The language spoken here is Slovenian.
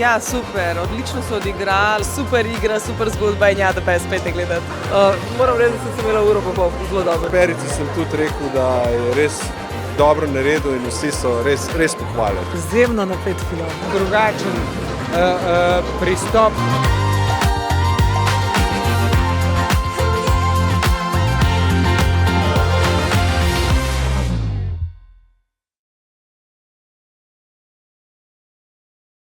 Ja, super, odlično so odigrali, super igra, super zgodba in ja, da pa je spet gledati. Moram reči, da sem se imela uro pa pol zelo dobro. Perici sem tudi rekel, da je res dobro naredil in vsi so res pohvalili. Izjemno napet film. Drugačen pristop.